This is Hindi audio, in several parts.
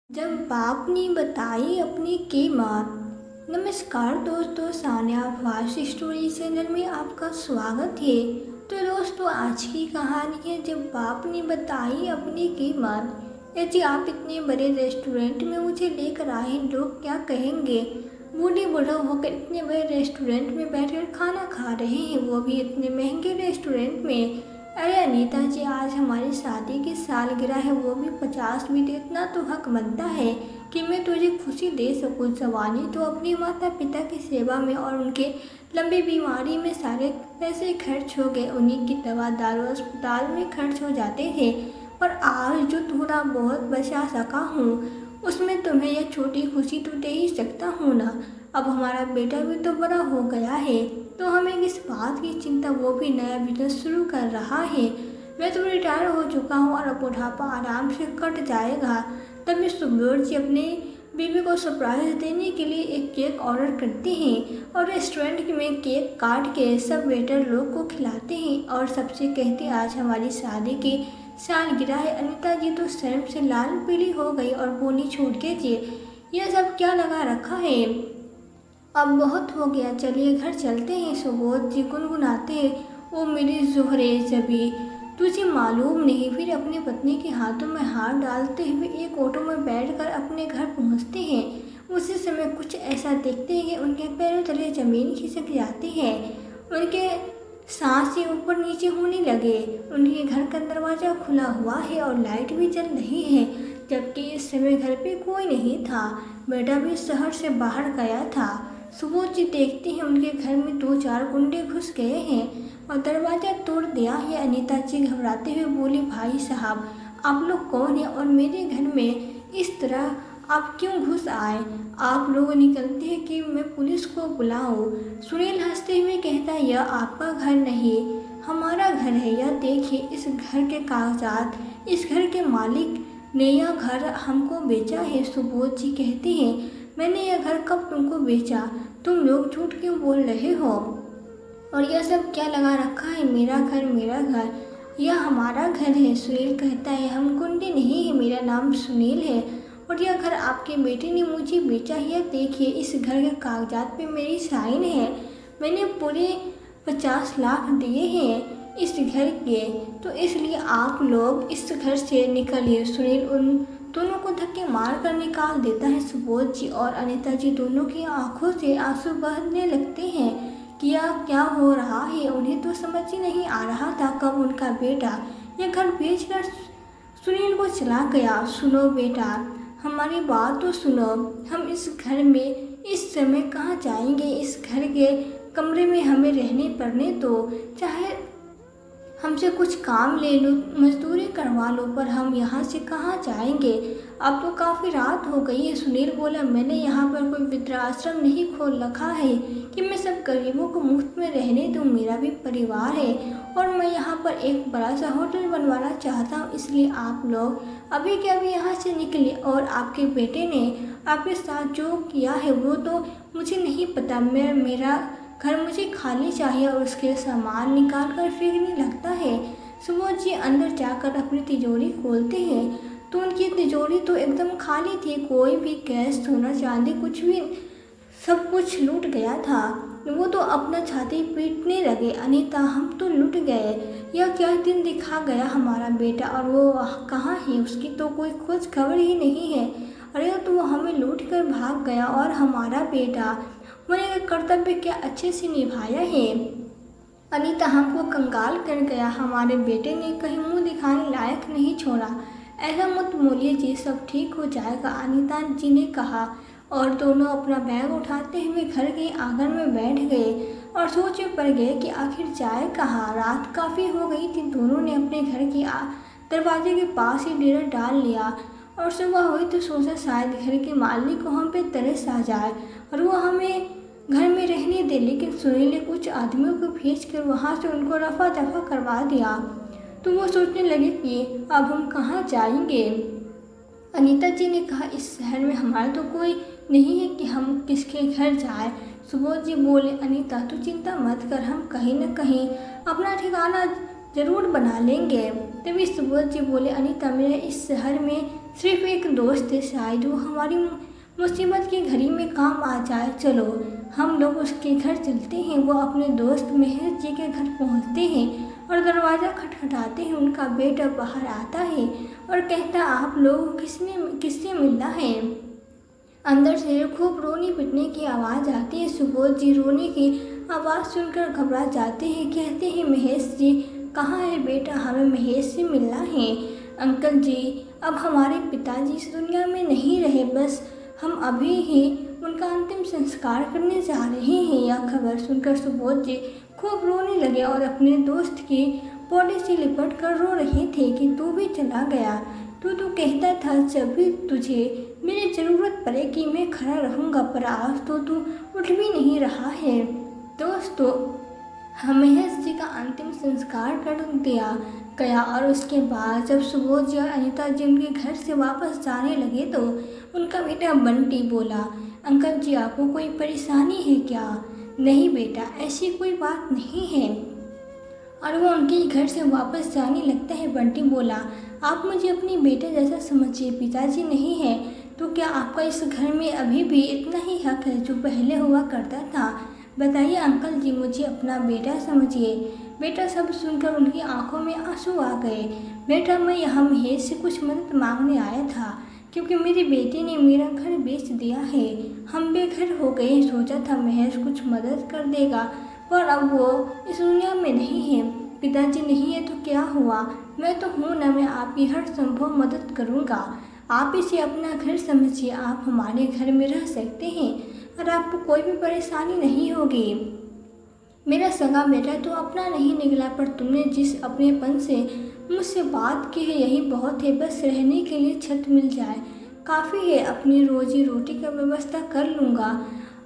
जब बाप ने बताई अपनी कीमत। नमस्कार दोस्तों, सान्या फास्ट स्टोरी चैनल में आपका स्वागत है। तो दोस्तों, आज की कहानी है जब बाप ने बताई अपनी कीमत। जी, आप इतने बड़े रेस्टोरेंट में मुझे लेकर आए, लोग क्या कहेंगे। बूढ़े बूढ़ा होकर इतने बड़े रेस्टोरेंट में बैठकर खाना खा रहे हैं, वो भी इतने महंगे रेस्टोरेंट में। अरे अनीता जी, आज हमारी शादी की सालगिरह है, वो भी 50 मिनट। इतना तो हक बनता है कि मैं तुझे खुशी दे सकूं। जवानी तो अपने माता पिता की सेवा में और उनके लंबी बीमारी में सारे पैसे खर्च हो गए। उन्हीं की दवा दारू अस्पताल में खर्च हो जाते थे। पर आज जो थोड़ा बहुत बचा सका हूँ, उसमें तुम्हें यह छोटी खुशी तो दे ही सकता हूँ ना। अब हमारा बेटा भी तो बड़ा हो गया है, तो हमें किस बात की चिंता। वो भी नया बिजनेस शुरू कर रहा है। मैं तो रिटायर हो चुका हूँ और अब बुढ़ापा आराम से कट जाएगा। तभी सुबोध जी अपने बीवी को सरप्राइज देने के लिए एक केक ऑर्डर करते हैं और रेस्टोरेंट में केक काट के सब वेटर लोग को खिलाते हैं और सबसे कहते हैं, आज हमारी शादी की सालगिरह है। अनीता जी तो शर्म से लाल पीली हो गई और बोली, छूट के जी, यह सब क्या लगा रखा है। अब बहुत हो गया, चलिए घर चलते हैं। सुबोध जी गुनगुनाते हैं, ओ मेरी जोहरे जबी, तुझे मालूम नहीं। फिर अपनी पत्नी के हाथों में हाथ डालते हुए एक ऑटो में बैठकर अपने घर पहुंचते हैं। उसी समय कुछ ऐसा देखते हैं कि उनके पैरों तले जमीन खिसक जाती है। उनके सांसें ऊपर नीचे होने लगे। उनके घर का दरवाज़ा खुला हुआ है और लाइट भी जल रही है, जबकि इस समय घर पे कोई नहीं था। बेटा भी शहर से बाहर गया था। सुबोध जी देखते हैं उनके घर में 2-4 गुंडे घुस गए हैं और दरवाज़ा तोड़ दिया है। अनीता जी घबराते हुए बोली, भाई साहब, आप लोग कौन हैं और मेरे घर में इस तरह आप क्यों घुस आए। आप लोग निकलते हैं कि मैं पुलिस को बुलाऊं। सुनील हंसते हुए कहता है, यह आपका घर नहीं, हमारा घर है। यह देखिए इस घर के कागजात, इस घर के मालिक ने यह घर हमको बेचा है। सुबोध जी कहते हैं, मैंने यह घर कब तुमको बेचा। तुम लोग झूठ क्यों बोल रहे हो और यह सब क्या लगा रखा है। मेरा घर, मेरा घर, यह हमारा घर है। सुनील कहता है, हम गुंडे नहीं है, मेरा नाम सुनील है और यह घर आपके बेटे ने मुझे बेचा है। देखिए इस घर के कागजात पे मेरी साइन है। मैंने पूरे 50 लाख दिए हैं इस घर के, तो इसलिए आप लोग इस घर से निकलिए। सुनील उन दोनों को धक्के मार कर निकाल देता है। सुबोध जी और अनीता जी दोनों की आंखों से आंसू बहने लगते हैं कि यह क्या हो रहा है। उन्हें तो समझ ही नहीं आ रहा था कब उनका बेटा यह घर बेचकर सुनील को चला गया। सुनो बेटा, हमारी बात तो सुनो। हम इस घर में इस समय कहाँ जाएंगे। इस घर के कमरे में हमें रहने पड़ने दो, चाहे हमसे कुछ काम ले लो, मजदूरी करवा लो, पर हम यहाँ से कहाँ जाएंगे। अब तो काफ़ी रात हो गई है। सुनील बोला, मैंने यहाँ पर कोई वृद्धाश्रम नहीं खोल रखा है कि मैं सब गरीबों को मुफ्त में रहने दूँ। मेरा भी परिवार है और मैं यहाँ पर एक बड़ा सा होटल बनवाना चाहता हूँ। इसलिए आप लोग अभी के अभी यहाँ से निकले और आपके बेटे ने आपके साथ जो किया है वो तो मुझे नहीं पता। मेरा घर मुझे खाली चाहिए और उसके सामान निकाल कर फेंकने लगता है। सुबोध जी अंदर जाकर अपनी तिजोरी खोलते हैं तो उनकी तिजोरी तो एकदम खाली थी। कोई भी कैश, सोना चांदी कुछ भी, सब कुछ लूट गया था। वो तो अपना छाती पीटने लगे, अनीता हम तो लूट गए। यह क्या दिन दिखा गया हमारा बेटा, और वो कहाँ है, उसकी तो कोई खोज खबर ही नहीं है। अरे तो वो हमें लूट कर भाग गया और हमारा बेटा मैंने कर्तव्य क्या अच्छे से निभाया है। अनीता हमको कंगाल कर गया, हमारे बेटे ने कहीं मुंह दिखाने लायक नहीं छोड़ा। ऐसा मत बोलिए जी, सब ठीक हो जाएगा, अनीता जी ने कहा और दोनों अपना बैग उठाते हुए घर के आंगन में बैठ गए और सोच में पड़ गए कि आखिर जाए कहाँ। रात काफ़ी हो गई थी। दोनों ने अपने घर के दरवाजे के पास ही डेरा डाल लिया और सुबह हुई तो सोचा शायद घर के मालिक को हम पे तरस आ जाए और वो हमें घर में रहने दे। लेकिन सुनील ने कुछ आदमियों को भेजकर वहाँ से उनको रफा दफा करवा दिया। तो वो सोचने लगे कि अब हम कहाँ जाएंगे। अनीता जी ने कहा, इस शहर में हमारा तो कोई नहीं है कि हम किसके घर जाए। सुबोध जी बोले, अनीता तू चिंता मत कर, हम कहीं न कहीं अपना ठिकाना जरूर बना लेंगे। तभी सुबोध जी बोले, अनीता मेरा इस शहर में सिर्फ एक दोस्त है, शायद वो हमारी मुसीबत की घड़ी में काम आ जाए। चलो हम लोग उसके घर चलते हैं। वो अपने दोस्त महेश जी के घर पहुंचते हैं और दरवाज़ा खटखटाते हैं। उनका बेटा बाहर आता है और कहता, आप लोग किससे मिलना है? अंदर से खूब रोने पिटने की आवाज़ आती है। सुबोध जी रोने की आवाज़ सुनकर घबरा जाते हैं। कहते हैं, महेश जी कहाँ है बेटा? हमें महेश से मिलना है। अंकल जी, अब हमारे पिताजी इस दुनिया में नहीं रहे, बस हम अभी ही उनका अंतिम संस्कार करने जा रहे हैं। यह खबर सुनकर सुबोध जी खूब रोने लगे और अपने दोस्त की बॉडी से लिपट कर रो रहे थे कि तू भी चला गया। तू तो कहता था जब भी तुझे मेरी ज़रूरत पड़ेगी मैं खड़ा रहूँगा, पर आज तो तू उठ भी नहीं रहा है। दोस्तों, महेश जी का अंतिम संस्कार कर दिया गया और उसके बाद जब सुबोध जी और अनीता जी उनके घर से वापस जाने लगे तो उनका बेटा बंटी बोला, अंकल जी आपको कोई परेशानी है क्या? नहीं बेटा, ऐसी कोई बात नहीं है। और वो उनके घर से वापस जाने लगता है। बंटी बोला, आप मुझे अपने बेटे जैसा समझिए, पिताजी नहीं है तो क्या आपका इस घर में अभी भी इतना ही हक है जो पहले हुआ करता था? बताइए अंकल जी, मुझे अपना बेटा समझिए। बेटा सब सुनकर उनकी आंखों में आंसू आ गए। बेटा, मैं यहाँ महेश से कुछ मदद मांगने आया था क्योंकि मेरे बेटे ने मेरा घर बेच दिया है। हम बेघर हो गए। सोचा था महेश कुछ मदद कर देगा, पर अब वो इस दुनिया में नहीं है। पिताजी नहीं है तो क्या हुआ? मैं तो हूँ ना, मैं आपकी हर संभव मदद करूँगा। आप इसे अपना घर समझिए। आप हमारे घर में रह सकते हैं और आपको कोई भी परेशानी नहीं होगी। मेरा सगा बेटा तो अपना नहीं निकला, पर तुमने जिस अपनेपन से मुझसे बात की है यही बहुत है। बस रहने के लिए छत मिल जाए काफ़ी है। अपनी रोजी रोटी का व्यवस्था कर लूँगा।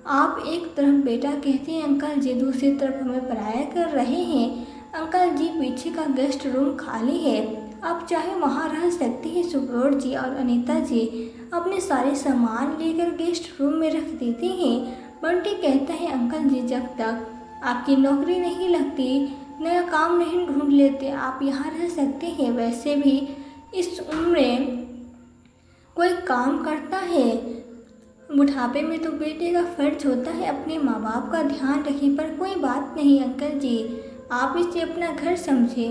आप एक तरफ बेटा कहते हैं अंकल जी, दूसरी तरफ हमें पराया कर रहे हैं। अंकल जी, पीछे का गेस्ट रूम खाली है, आप चाहे वहाँ रह सकते हैं। सुब्रोड जी और अनीता जी अपने सारे सामान लेकर गेस्ट रूम में रख देते हैं। बंटी कहता है, अंकल जी जब तक आपकी नौकरी नहीं लगती, नया काम नहीं ढूंढ लेते, आप यहाँ रह सकते हैं। वैसे भी इस उम्र में कोई काम करता है? बुढ़ापे में तो बेटे का फर्ज होता है अपने माँ बाप का ध्यान रखें। पर कोई बात नहीं अंकल जी, आप इसे अपना घर समझे।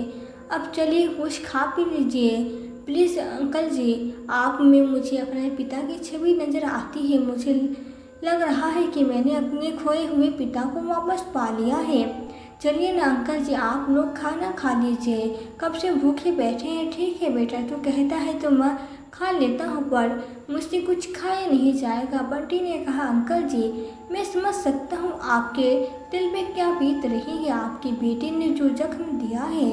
अब चलिए कुछ खा पी लीजिए प्लीज़। अंकल जी, आप में मुझे अपने पिता की छवि नज़र आती है। मुझे लग रहा है कि मैंने अपने खोए हुए पिता को वापस पा लिया है। चलिए ना अंकल जी, आप लोग खाना खा लीजिए, कब से भूखे बैठे हैं। ठीक है बेटा, तू कहता है तो मैं खा लेता हूँ, पर मुझसे कुछ खाया नहीं जाएगा। बंटी ने कहा, अंकल जी मैं समझ सकता हूँ आपके दिल में क्या बीत रही है। आपके बेटे ने जो जख्म दिया है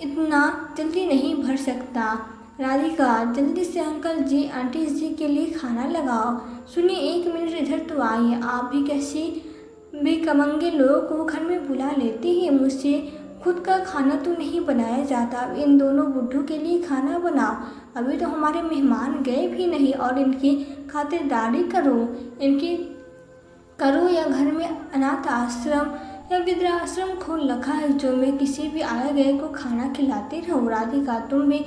इतना जल्दी नहीं भर सकता। राधिका, जल्दी से अंकल जी आंटी जी के लिए खाना लगाओ। सुनिए, एक मिनट इधर तो आइए। आप भी कैसे भी कमंगे लोगों को घर में बुला लेते हैं। मुझसे खुद का खाना तो नहीं बनाया जाता। अब इन दोनों बुड्ढों के लिए खाना बनाओ। अभी तो हमारे मेहमान गए भी नहीं और इनकी खातिरदारी करो। इनकी करो या घर में अनाथ आश्रम या वृद्धाश्रम खोल रखा है जो मैं किसी भी आए गए को खाना खिलाते रहूँ। राधिका, तुम भी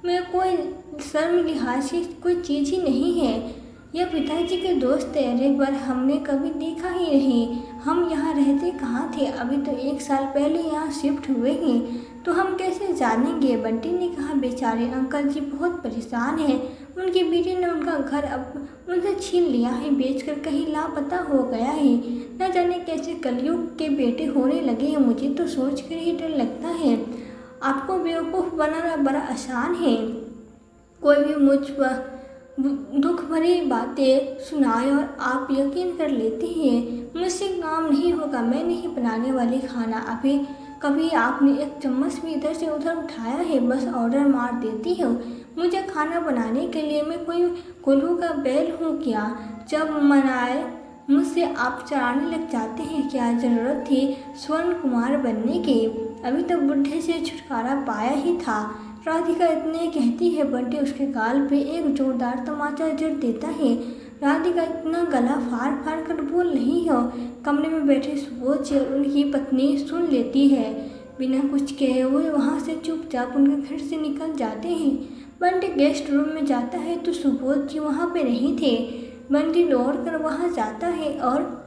में कोई शर्म लिहाज की कोई चीज़ ही नहीं है। यह पिताजी के दोस्त है। अरे पर हमने कभी देखा ही नहीं। हम यहाँ रहते कहाँ थे? अभी तो 1 साल पहले यहाँ शिफ्ट हुए हैं, तो हम कैसे जानेंगे? बंटी ने कहा, बेचारे अंकल जी बहुत परेशान हैं। उनके बेटे ने उनका घर अब उनसे छीन लिया है, बेचकर कहीं लापता हो गया है। न जाने कैसे कलयुग के बेटे होने लगे हैं। मुझे तो सोच कर ही डर लगता है। आपको बेवकूफ़ बनाना बड़ा आसान है। कोई भी मुझ पर दुख भरी बातें सुनाए और आप यकीन कर लेते हैं। मुझसे काम नहीं होगा। मैं नहीं बनाने वाली खाना। अभी कभी आपने एक चम्मच भी इधर से उधर उठाया है? बस ऑर्डर मार देती हो। मुझे खाना बनाने के लिए मैं कोई कोल्हू का बैल हूँ क्या? जब मन आए मुझसे आप चराने लग जाते हैं। क्या ज़रूरत थी स्वर्ण कुमार बनने की? अभी तक बुढ़े से छुटकारा पाया ही था। राधिका इतने कहती है, बंटी उसके गाल पे एक जोरदार तमाचा जड़ देता है। राधिका इतना गला फाड़ फाड़ कर बोल रही हो। कमरे में बैठे सुबोध जी और उनकी पत्नी सुन लेती है। बिना कुछ कहे वो वहाँ से चुपचाप उनके घर से निकल जाते हैं। बंटी गेस्ट रूम में जाता है तो सुबोध जी वहाँ पे नहीं थे। बंटी दौड़ कर वहाँ जाता है और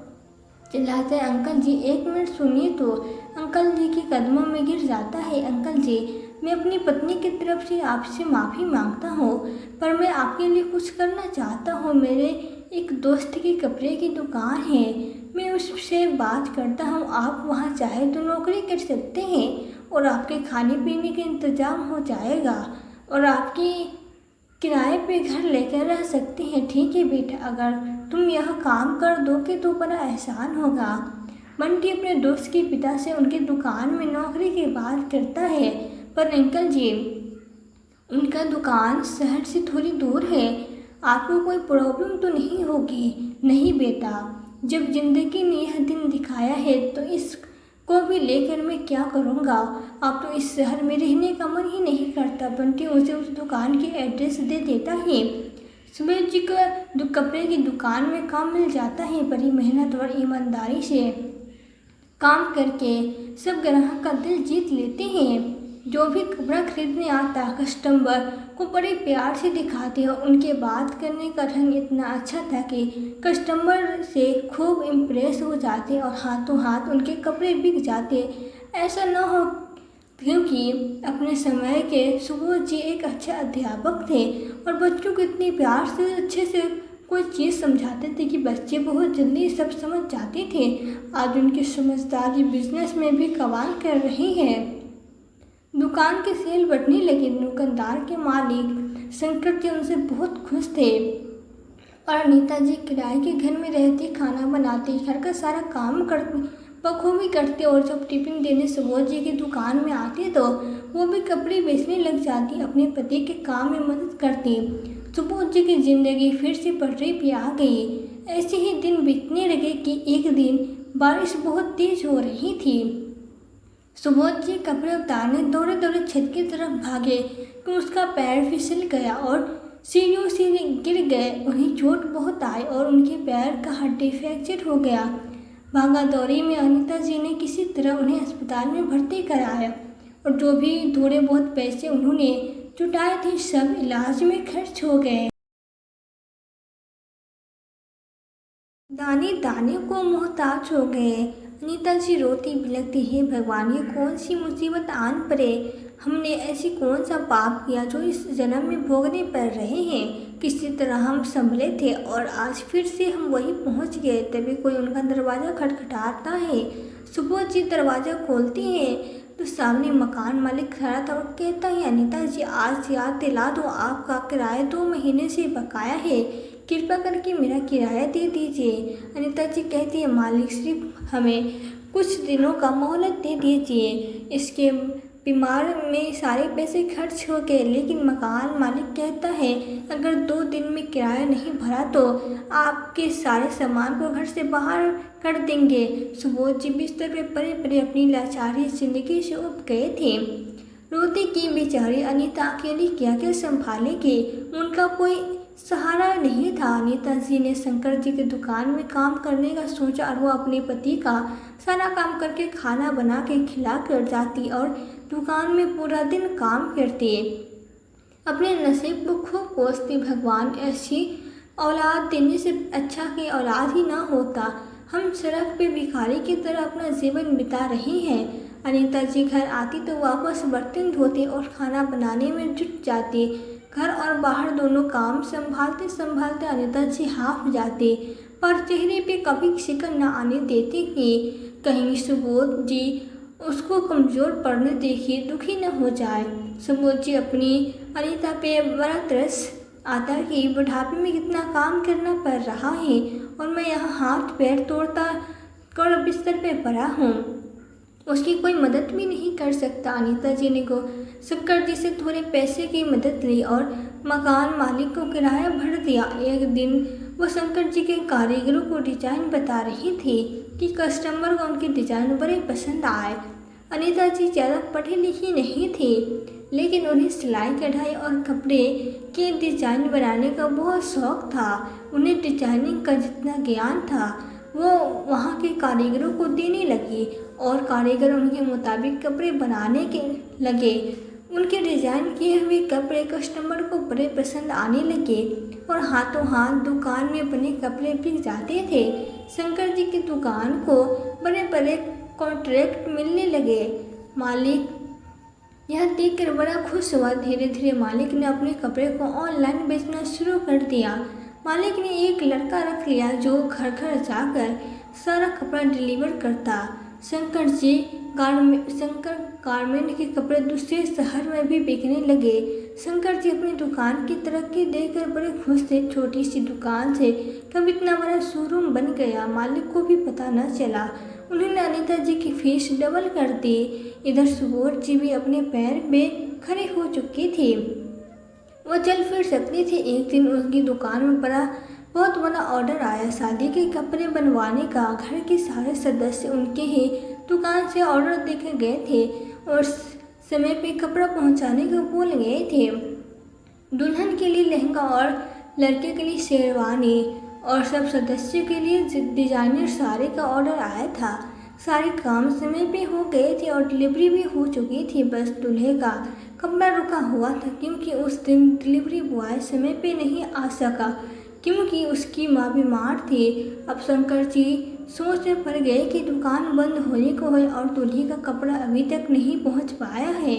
चिल्लाता है, अंकल जी 1 मिनट सुनिए। तो अंकल जी के कदमों में गिर जाता है। अंकल जी, मैं अपनी पत्नी की तरफ से आपसे माफ़ी मांगता हूँ, पर मैं आपके लिए कुछ करना चाहता हूँ। मेरे एक दोस्त की कपड़े की दुकान है, मैं उससे बात करता हूँ, आप वहाँ चाहे तो नौकरी कर सकते हैं और आपके खाने पीने का इंतज़ाम हो जाएगा और आपकी किराए पे घर लेकर रह सकते हैं। ठीक है बेटा, अगर तुम यह काम कर दोगे तो बड़ा एहसान होगा। बंटी अपने दोस्त के पिता से उनकी दुकान में नौकरी की बात करता है, पर अंकल जी उनका दुकान शहर से थोड़ी दूर है, आपको कोई प्रॉब्लम तो नहीं होगी। नहीं बेटा, जब जिंदगी ने यह दिन दिखाया है तो इसको भी लेकर मैं क्या करूँगा। अब तो इस शहर में रहने का मन ही नहीं करता। बंटी उसे उस दुकान की एड्रेस दे देता है। सुबोध जी को कपड़े की दुकान में काम मिल जाता है। बड़ी मेहनत और ईमानदारी से काम करके सब ग्राहक का दिल जीत लेते हैं। जो भी कपड़ा खरीदने आता कस्टमर को बड़े प्यार से दिखाते हैं। उनके बात करने का ढंग इतना अच्छा था कि कस्टमर से खूब इम्प्रेस हो जाते और हाथों हाथ उनके कपड़े बिक जाते। ऐसा न हो क्योंकि अपने समय के सुबोध जी एक अच्छे अध्यापक थे और बच्चों को इतने प्यार से अच्छे से कोई चीज़ समझाते थे कि बच्चे बहुत जल्दी सब समझ जाते थे। आज उनकी समझदारी बिजनेस में भी कमाल कर रही है। दुकान की सेल बढ़ने लगी। दुकानदार के मालिक शंकर जी उनसे बहुत खुश थे और अनीता जी किराए के घर में रहती, खाना बनाती, घर का सारा काम करती, बखूबी करते और जब टिफिन देने सुबोध जी की दुकान में आते तो वो भी कपड़े बेचने लग जाती, अपने पति के काम में मदद करती। सुबोध जी की जिंदगी फिर से पटरी पे आ गई। ऐसे ही दिन बीतने लगे कि एक दिन बारिश बहुत तेज हो रही थी। सुबोध जी कपड़े उतारने दौड़े दौड़े छत की तरफ भागे कि उसका पैर फिसल गया और सीढ़ियों से गिर गए। उन्हें चोट बहुत आई और उनके पैर का हड्डी फ्रैक्चर हो गया। भागा दौड़ी में अनीता जी ने किसी तरह उन्हें अस्पताल में भर्ती कराया और जो भी थोड़े बहुत पैसे उन्होंने जुटाए थे सब इलाज में खर्च हो गए। दाने दाने को मोहताज हो गए। अनीता जी रोती बिलखती है, भगवान ये कौन सी मुसीबत आन पड़े। हमने ऐसी कौन सा पाप किया जो इस जन्म में भोगने पड़ रहे हैं। किसी तरह हम संभले थे और आज फिर से हम वहीं पहुंच गए। तभी कोई उनका दरवाज़ा खटखटाता है। सुबोध जी दरवाज़ा खोलती हैं तो सामने मकान मालिक खड़ा था और कहता है, अनीता जी आज याद दिला दो, आपका किराया 2 महीने से बकाया है, कृपा करके मेरा किराया दे दीजिए। अनीता जी कहती है, मालिक सिर्फ हमें कुछ दिनों का मोहलत दे दीजिए, इसके बीमार में सारे पैसे खर्च हो गए। लेकिन मकान मालिक कहता है, अगर 2 दिन में किराया नहीं भरा तो आपके सारे सामान को घर से बाहर कर देंगे। सुबोध जी बिस्तर पे पड़े पड़े अपनी लाचारी जिंदगी से उब गए थे। रोती की बेचारी अनीता अकेली क्या क्या संभालेगी, उनका कोई सहारा नहीं था। अनीता जी ने शंकर जी की दुकान में काम करने का सोचा और वो अपने पति का सारा काम करके खाना बना के खिला कर जाती और दुकान में पूरा दिन काम करती। अपने नसीब को खूब कोसती, भगवान ऐसी औलाद देने से अच्छा कि औलाद ही ना होता। हम सड़क पे भिखारी की तरह अपना जीवन बिता रही हैं। अनीता जी घर आती तो वापस बर्तन धोती और खाना बनाने में जुट जाती। घर और बाहर दोनों काम संभालते संभालते अनीता जी हाफ जाती, पर चेहरे पे कभी शिकन न आने देती कि कहीं सुबोध जी उसको कमज़ोर पड़ने देखी दुखी न हो जाए। सुबोध जी अपनी अनीता पे बड़ा तरस आता कि बुढ़ापे में कितना काम करना पड़ रहा है और मैं यहाँ हाथ पैर तोड़ता कर बिस्तर पे पड़ा हूँ, उसकी कोई मदद भी नहीं कर सकता। अनीता जी ने शंकर जी से थोड़े पैसे की मदद ली और मकान मालिक को किराया भर दिया। एक दिन वो शंकर जी के कारीगरों को डिजाइन बता रही थी कि कस्टमर को उनके डिजाइन बड़े पसंद आए। अनीता जी ज़्यादा पढ़ी लिखी नहीं थी, लेकिन उन्हें सिलाई कढ़ाई और कपड़े के डिजाइन बनाने का बहुत शौक था। उन्हें डिजाइनिंग का जितना ज्ञान था वो वहाँ के कारीगरों को देने लगी और कारीगर उनके मुताबिक कपड़े बनाने के लगे। उनके डिजाइन किए हुए कपड़े कस्टमर को बड़े पसंद आने लगे और हाथों हाथ दुकान में बने कपड़े बिक जाते थे। शंकर जी की दुकान को बड़े बड़े कॉन्ट्रैक्ट मिलने लगे। मालिक यह देखकर बड़ा खुश हुआ। धीरे धीरे मालिक ने अपने कपड़े को ऑनलाइन बेचना शुरू कर दिया। मालिक ने एक लड़का रख लिया जो घर घर जाकर सारा कपड़ा डिलीवर करता। शंकर गारमेंट के कपड़े दूसरे शहर में भी बिकने लगे। शंकर जी अपनी दुकान की तरक्की देखकर बड़े खुश थे। छोटी सी दुकान से कब इतना बड़ा शोरूम बन गया, मालिक को भी पता न चला। उन्होंने अनीता जी की फीस डबल कर दी। इधर सुबोध जी भी अपने पैर में खड़े हो चुके थे, वो चल फिर सकते थे। एक दिन उनकी दुकान में बहुत बड़ा ऑर्डर आया शादी के कपड़े बनवाने का। घर के सारे सदस्य उनके ही दुकान से ऑर्डर देकर गए थे और समय पे कपड़ा पहुंचाने को बोल गए थे। दुल्हन के लिए लहंगा और लड़के के लिए शेरवानी और सब सदस्यों के लिए डिजाइनर साड़ी का ऑर्डर आया था। सारे काम समय पे हो गए थे और डिलीवरी भी हो चुकी थी। बस दूल्हे का कपड़ा रुका हुआ था क्योंकि उस दिन डिलीवरी बॉय समय पे नहीं आ सका क्योंकि उसकी माँ बीमार थी। अब शंकर जी सोच में पड़ गए कि दुकान बंद होने को है और दूल्हे का कपड़ा अभी तक नहीं पहुंच पाया है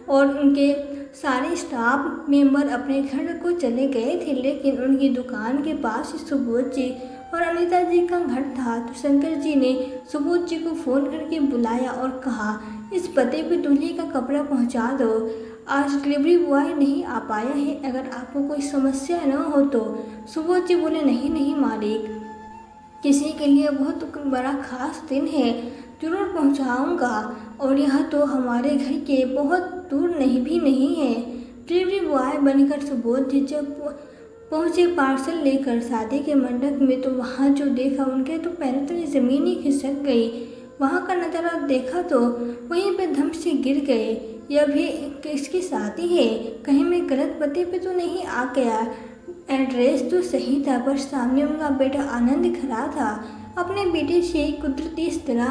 और उनके सारे स्टाफ मेंबर अपने घर को चले गए थे। लेकिन उनकी दुकान के पास सुबोध जी और अनीता जी का घर था। तो शंकर जी ने सुबोध जी को फ़ोन करके बुलाया और कहा, इस पते पे दूल्हे का कपड़ा पहुंचा दो। आज डिलीवरी बॉय नहीं आ पाया है, अगर आपको कोई समस्या न हो तो। सुबोध जी बोले, नहीं मालिक, किसी के लिए बहुत बड़ा खास दिन है, जरूर पहुंचाऊंगा और यह तो हमारे घर के बहुत दूर नहीं है। डिलीवरी बॉय बनकर सुबोध जी जब पहुंचे पार्सल लेकर शादी के मंडप में तो वहाँ जो देखा उनके तो पैरों तले ज़मीन ही खिसक गई। वहाँ का नज़ारा देखा तो वहीं पे धम से गिर गए। यह भी किसकी शादी है, कहीं मैं गलत पते पे तो नहीं आ गया। एड्रेस तो सही था पर सामने उनका बेटा आनंद खड़ा था। अपने बेटे से कुदरती इस तरह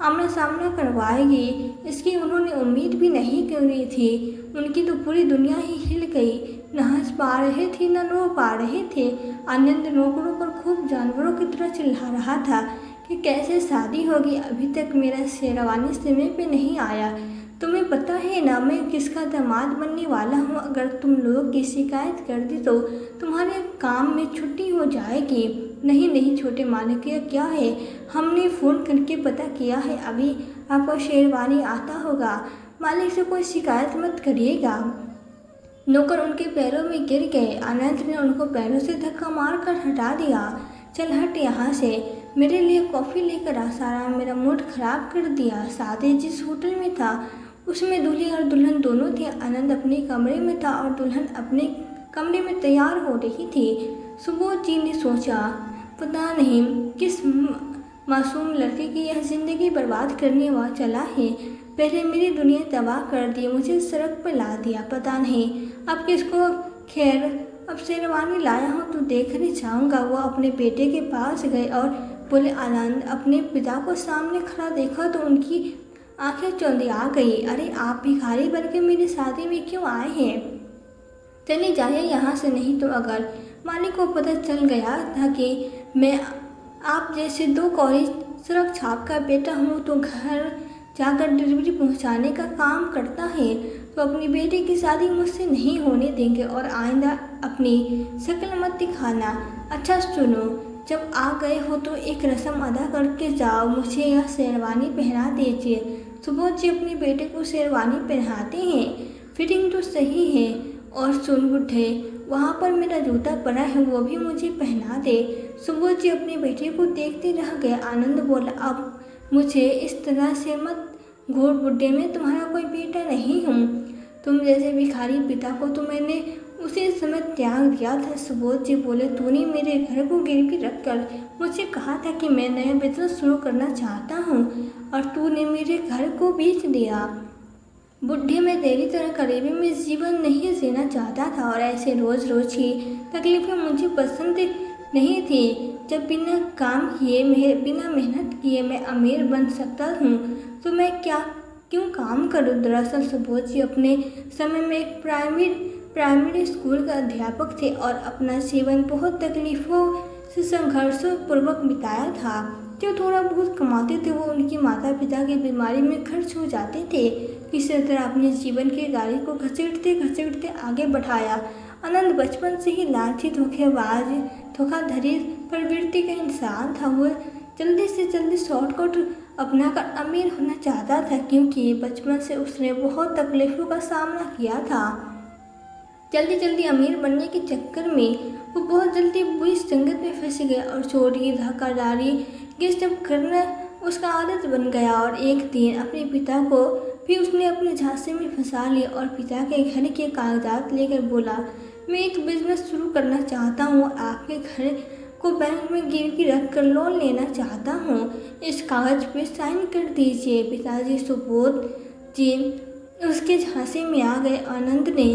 आमना सामना करवाएगी इसकी उन्होंने उम्मीद भी नहीं करी थी। उनकी तो पूरी दुनिया ही हिल गई। न हंस पा रहे थे न रो पा रहे थे। आनंद नौकरों पर खूब जानवरों की तरह चिल्ला रहा था कि कैसे शादी होगी, अभी तक मेरा शेरवानी समय पे नहीं आया। तुम्हें पता है ना मैं किसका दामाद बनने वाला हूँ, अगर तुम लोग की शिकायत कर दी तो तुम्हारे काम में छुट्टी हो जाएगी। नहीं छोटे मालिक, यह क्या है, हमने फ़ोन करके पता किया है, अभी आपको शेरवानी आता होगा। मालिक से कोई शिकायत मत करिएगा। नौकर उनके पैरों में गिर गए। आनंद ने उनको पैरों से धक्का मार कर हटा दिया। चल हट यहाँ से, मेरे लिए कॉफ़ी लेकर आ। सारा मेरा मूड खराब कर दिया। शादी जिस होटल में था उसमें दूल्हे और दुल्हन दोनों थे। आनंद अपने कमरे में था और दुल्हन अपने कमरे में तैयार हो रही थी। सुबोध जी ने सोचा, पता नहीं किस मासूम लड़के की यह ज़िंदगी बर्बाद करने वाला चला है। पहले मेरी दुनिया तबाह कर दी, मुझे सड़क पर ला दिया, पता नहीं अब किसको। खैर अब शेरवानी लाया हूँ तो देखने जाऊँगा। वो अपने बेटे के पास गए और बोले, आनंद अपने पिता को सामने खड़ा देखा तो उनकी आंखें चौंधी आ गई। अरे आप भिखारी बनके मेरी शादी में क्यों आए हैं, चले जाइए यहाँ से, नहीं तो अगर मालिक को पता चल गया था कि मैं आप जैसे 2 कॉलेज सड़क छाप का बेटा हूँ तो घर जाकर डिलीवरी पहुँचाने का काम करता है तो अपनी बेटी की शादी मुझसे नहीं होने देंगे और आइंदा अपनी शक्ल मत दिखाना। अच्छा सुनो, जब आ गए हो तो एक रस्म अदा करके जाओ, मुझे यह शेरवानी पहना दीजिए। सुबोध जी अपने बेटे को शेरवानी पहनाते हैं, फिटिंग तो सही है। और सुन बुढ़े, वहाँ पर मेरा जूता पड़ा है, वो भी मुझे पहना दे। सुबोध जी अपने बेटे को देखते रह गए। आनंद बोला, अब मुझे इस तरह से मत घूर बुढ़े, मैं तुम्हारा कोई बेटा नहीं हूँ। तुम जैसे भिखारी पिता को तो मैंने उसी समय त्याग दिया था। सुबोध जी बोले, तूने मेरे घर को गिरवी रखकर मुझे कहा था कि मैं नया बिजनेस शुरू करना चाहता हूँ और तूने मेरे घर को बेच दिया। बुढ़े में तेरी तरह करीबी में जीवन नहीं जीना चाहता था और ऐसे रोज़ रोज़ की तकलीफ़ें मुझे पसंद नहीं थी। जब बिना काम किए बिना मेहनत किए मैं अमीर बन सकता हूँ तो मैं क्या क्यों काम करूं? दरअसल सुबोध जी अपने समय में एक प्राइमरी स्कूल का अध्यापक थे और अपना जीवन बहुत तकलीफों से संघर्षों पूर्वक बिताया था। जो थोड़ा बहुत कमाते थे वो उनके माता पिता की बीमारी में खर्च हो जाते थे। किसी तरह अपने जीवन की गाड़ी को घसीटते घसीटते आगे बढ़ाया। आनंद बचपन से ही लालची, धोखेबाज, धोखाधड़ी प्रवृत्ति का इंसान था। वो जल्दी से जल्दी शॉर्टकट अपनाकर अमीर होना चाहता था, क्योंकि बचपन से उसने बहुत तकलीफों का सामना किया था। जल्दी जल्दी अमीर बनने के चक्कर में वो बहुत जल्दी बुरी संगत में फंस गया और चोरी, धोखाधड़ी ये सब करना उसका आदत बन गया। और एक दिन अपने पिता को भी उसने अपने झांसे में फंसा लिया और पिता के घर के कागजात लेकर बोला, मैं एक बिजनेस शुरू करना चाहता हूँ और आपके घर को बैंक में गिरवी रख कर लोन लेना चाहता हूँ। इस कागज पे साइन कर दीजिए। पिताजी सुबोध जी उसके झांसे में आ गए। आनंद ने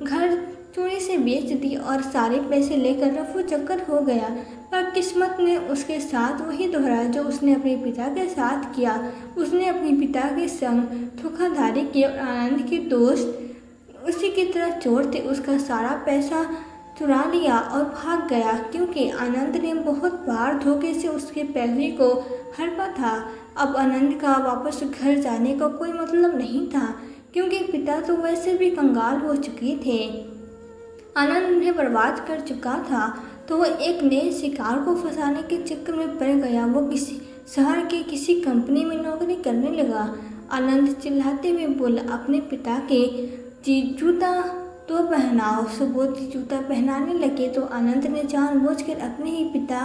घर चोरी से बेच दी और सारे पैसे लेकर रफू चक्कर हो गया। पर किस्मत ने उसके साथ वही दोहराया जो उसने अपने पिता के साथ किया। उसने अपने पिता के संग धोखाधड़ी की और आनंद के दोस्त उसी की तरह चोर थे। उसका सारा पैसा चुरा लिया और भाग गया, क्योंकि आनंद ने बहुत बार धोखे से उसके पैसे को हड़पा था। अब आनंद का वापस घर जाने का कोई मतलब नहीं था, क्योंकि पिता तो वैसे भी कंगाल हो चुके थे। आनंद उन्हें बर्बाद कर चुका था, तो वह एक नए शिकार को फंसाने के चक्कर में पड़ गया। वो किसी शहर के किसी कंपनी में नौकरी करने लगा। आनंद चिल्लाते हुए बोला, अपने पिता के जी जूता तो पहनाओ। सुबोध जी जूता पहनाने लगे तो आनंद ने जानबूझकर अपने ही पिता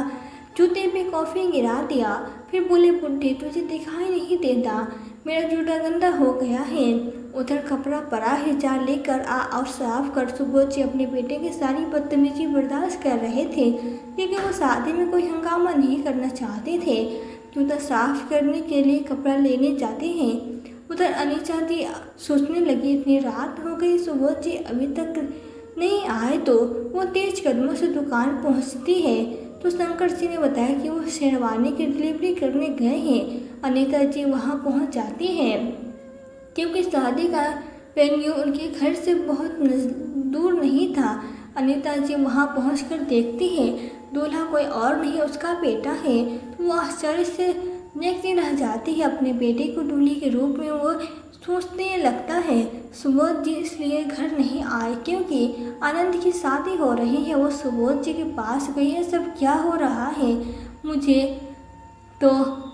जूते पे कॉफ़ी गिरा दिया। फिर बोले, बुड्ढे तुझे दिखाई नहीं देता, मेरा जूता गंदा हो गया है, उधर कपड़ा पड़ा है, जा लेकर आ और साफ कर। सुबोध जी अपने बेटे की सारी बदतमीजी बर्दाश्त कर रहे थे, क्योंकि वो शादी में कोई हंगामा नहीं करना चाहते थे। जूता साफ करने के लिए कपड़ा लेने जाते हैं। उधर अनीचा जी सोचने लगी, इतनी रात हो गई, सुबोध जी अभी तक नहीं आए तो वो तेज कदमों से दुकान पहुंचती है तो शंकर जी ने बताया कि वो शेरवानी की डिलीवरी करने गए हैं। अनीता जी वहां पहुंच जाती हैं, क्योंकि शादी का वेन्यू उनके घर से बहुत दूर नहीं था। अनीता जी वहां पहुंचकर देखती है दूल्हा कोई और नहीं उसका बेटा है। तो वो आश्चर्य से देखती रह जाती है अपने बेटे को दूल्हे के रूप में। वो सोचने लगता है सुबोध जी इसलिए घर नहीं आए क्योंकि आनंद की शादी हो रही है। वो सुबोध जी के पास गई है, सब क्या हो रहा है मुझे तो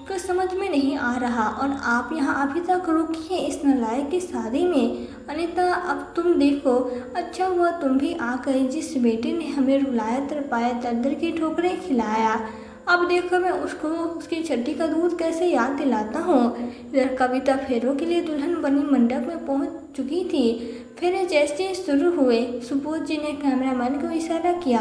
कुछ समझ में नहीं आ रहा, और आप यहाँ अभी तक रुकी हैं इस नालायक की शादी में। अनीता अब तुम देखो, अच्छा हुआ तुम भी आ गई, जिस बेटे ने हमें रुलाया तरपाया दर की ठोकरें खिलाया, अब देखो मैं उसको उसकी छठी का दूध कैसे याद दिलाता हूँ। इधर कविता फेरों के लिए दुल्हन बनी मंडप में पहुँच चुकी थी। फेरे जैसे शुरू हुए, सुबोध जी ने कैमरामैन को इशारा किया।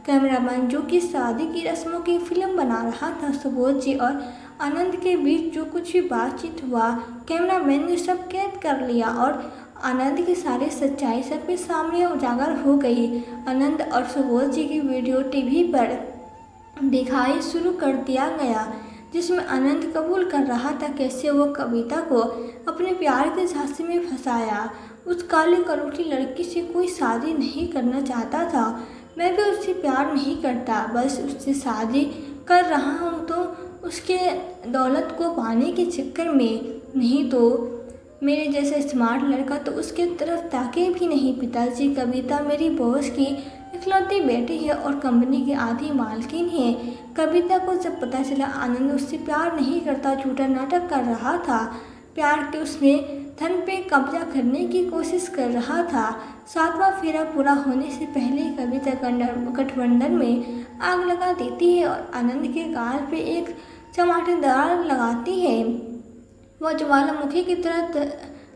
कैमरामैन जो कि शादी की रस्मों की फिल्म बना रहा था। सुबोध जी और आनंद के बीच जो कुछ भी बातचीत हुआ कैमरामैन ने सब कैद कर लिया और आनंद की सारी सच्चाई सबके सामने उजागर हो गई। आनंद और सुबोध जी की वीडियो टीवी पर दिखाई शुरू कर दिया गया, जिसमें आनंद कबूल कर रहा था कैसे वो कविता को अपने प्यार के झांसे में फंसाया। उस काली करोटी लड़की से कोई शादी नहीं करना चाहता था। मैं भी उससे प्यार नहीं करता, बस उससे शादी कर रहा हूँ तो उसके दौलत को पाने के चक्कर में, नहीं तो मेरे जैसा स्मार्ट लड़का तो उसके तरफ ताके भी नहीं। पिताजी, कविता मेरी बॉस की इकलौती बेटी है और कंपनी की आधी मालकिन है। कविता को जब पता चला आनंद उससे प्यार नहीं करता, झूठा नाटक कर रहा था, प्यार के उसने धन पे कब्जा करने की कोशिश कर रहा था। सातवां फेरा पूरा होने से पहले कविता गठबंधन में आग लगा देती है और आनंद के गाल पे एक चमाटेदार लगाती है। वह ज्वालामुखी की तरह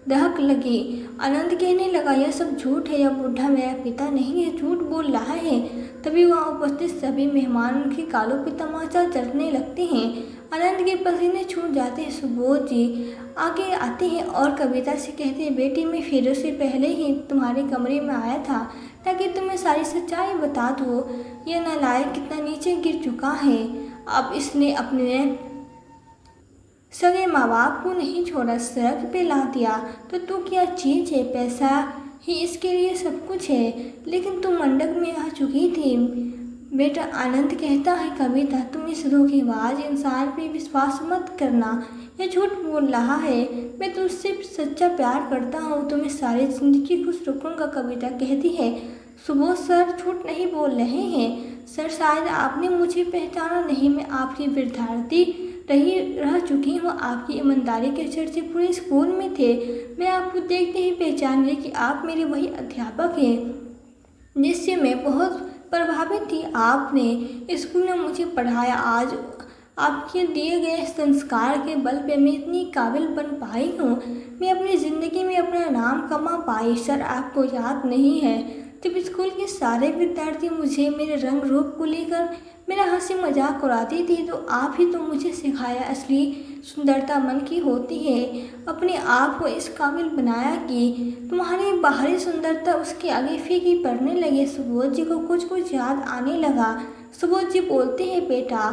दहक लगी। आनंद कहने लगा, यह सब झूठ है, यह बूढ़ा मेरा पिता नहीं है, झूठ बोल रहा है। तभी वहाँ उपस्थित सभी मेहमान उनके गालों पे तमाचा जड़ने लगते हैं। आनंद के पसीने छूट जाते हैं। सुबोध जी आगे आते हैं और कविता से कहते हैं, बेटी मैं फेरों से पहले ही तुम्हारे कमरे में आया था ताकि तुम्हें सारी सच्चाई बता दो। यह नालायक कितना नीचे गिर चुका है। अब इसने अपने सगे माँ बाप को नहीं छोड़ा, सड़क पे ला दिया, तो तू क्या चीज़ है? पैसा ही इसके लिए सब कुछ है। लेकिन तू मंडप में आ चुकी थी। बेटा आनंद कहता है कविता, तुम इस धोखेबाज इंसान पे विश्वास मत करना, ये झूठ बोल रहा है। मैं तुझसे सच्चा प्यार करता हूँ, तुम्हें सारी जिंदगी खुश रखूंगा, कविता कहती है। सुबोध सर झूठ नहीं बोल रहे हैं सर, शायद आपने मुझे पहचाना नहीं। मैं आपकी विद्यार्थी रह चुकी हूँ, आपकी ईमानदारी के चर्चे पूरे स्कूल में थे। मैं आपको देखते ही पहचान गई कि आप मेरे वही अध्यापक हैं जिससे मैं बहुत प्रभावित थी। आपने स्कूल में मुझे पढ़ाया। आज आपके दिए गए संस्कार के बल पे मैं इतनी काबिल बन पाई हूँ। मैं अपनी ज़िंदगी में अपना नाम कमा पाई। सर आपको याद नहीं है जब स्कूल के सारे विद्यार्थी मुझे मेरे रंग रूप को लेकर मेरा हंसी मजाक उड़ाती थी, तो आप ही तो मुझे सिखाया असली सुंदरता मन की होती है। अपने आप को इस काबिल बनाया कि तुम्हारी बाहरी सुंदरता उसके आगे फीकी पड़ने लगे। सुबोध जी को कुछ कुछ याद आने लगा। सुबोध जी बोलते हैं, बेटा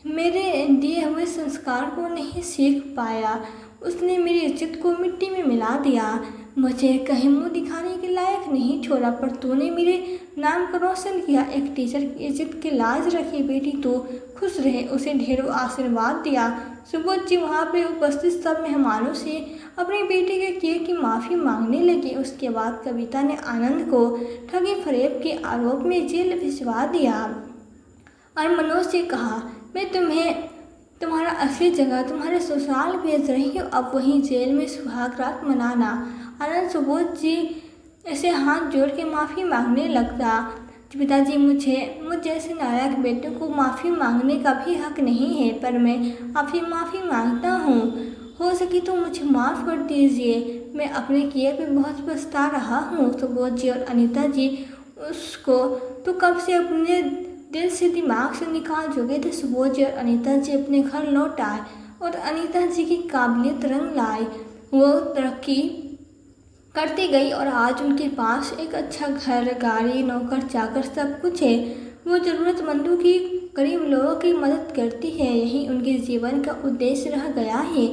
मेरे दिए हुए संस्कार को नहीं सीख पाया, उसने मेरी इज्जत को मिट्टी में मिला दिया, मुझे कहीं मुंह दिखाने के लायक नहीं छोड़ा, पर तूने मेरे नाम को रोशन किया। एक टीचर की इज्जत की लाज रखी। बेटी तू खुश रहे, उसे ढेरों आशीर्वाद दिया। सुबोध जी वहाँ पे उपस्थित सब मेहमानों से अपनी बेटी के किए की माफ़ी मांगने लगे। उसके बाद कविता ने आनंद को ठगी फरेब के आरोप में जेल भिजवा दिया और मनोज से कहा, मैं तुम्हें तुम्हारा असली जगह तुम्हारे ससुराल भेज रही हूँ, अब वहीं जेल में सुहाग रात मनाना। आनंद सुबोध जी ऐसे हाथ जोड़ के माफ़ी मांगने लगता। पिताजी मुझ जैसे नालायक बेटे को माफ़ी मांगने का भी हक नहीं है, पर मैं आपसे माफ़ी मांगता हूँ। हो सके तो मुझे माफ़ कर दीजिए, मैं अपने किए पे बहुत पछता रहा हूँ। सुबोध जी और अनीता जी उसको तो कब से अपने दिल से दिमाग से निकाल चुके थे। सुबोध जी और अनीता जी अपने घर लौट आए और अनीता जी की काबिलियत रंग लाई। वो तरक्की करती गई और आज उनके पास एक अच्छा घर, गाड़ी, नौकर चाकर सब कुछ है। वो ज़रूरतमंदों की, गरीब लोगों की मदद करती है। यही उनके जीवन का उद्देश्य रह गया है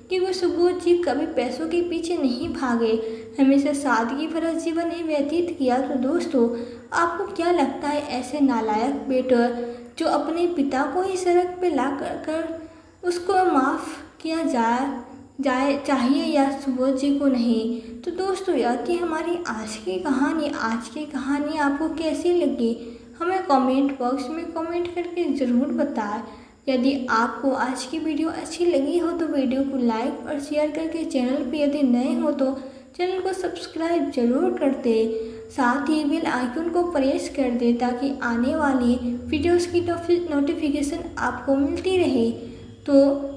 कि वो सुबोध जी कभी पैसों के पीछे नहीं भागे, हमेशा सादगी भरा जीवन ही व्यतीत किया। तो दोस्तों आपको क्या लगता है, ऐसे नालायक बेटा जो अपने पिता को ही सड़क पे ला कर उसको माफ़ किया जाए चाहिए या सुबोध जी को नहीं? तो दोस्तों यह थी हमारी आज की कहानी। आज की कहानी आपको कैसी लगी हमें कमेंट बॉक्स में कमेंट करके ज़रूर बताएं। यदि आपको आज की वीडियो अच्छी लगी हो तो वीडियो को लाइक और शेयर करके चैनल पर यदि नए हो तो चैनल को सब्सक्राइब जरूर कर दे। साथ ही बेल आइकन को प्रेस कर दे ताकि आने वाली वीडियोस की नोटिफिकेशन आपको मिलती रहे। तो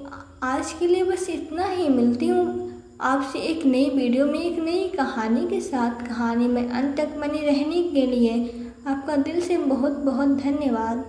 आज के लिए बस इतना ही। मिलती हूँ आपसे एक नई वीडियो में एक नई कहानी के साथ। कहानी में अंत तक बने रहने के लिए आपका दिल से बहुत बहुत धन्यवाद।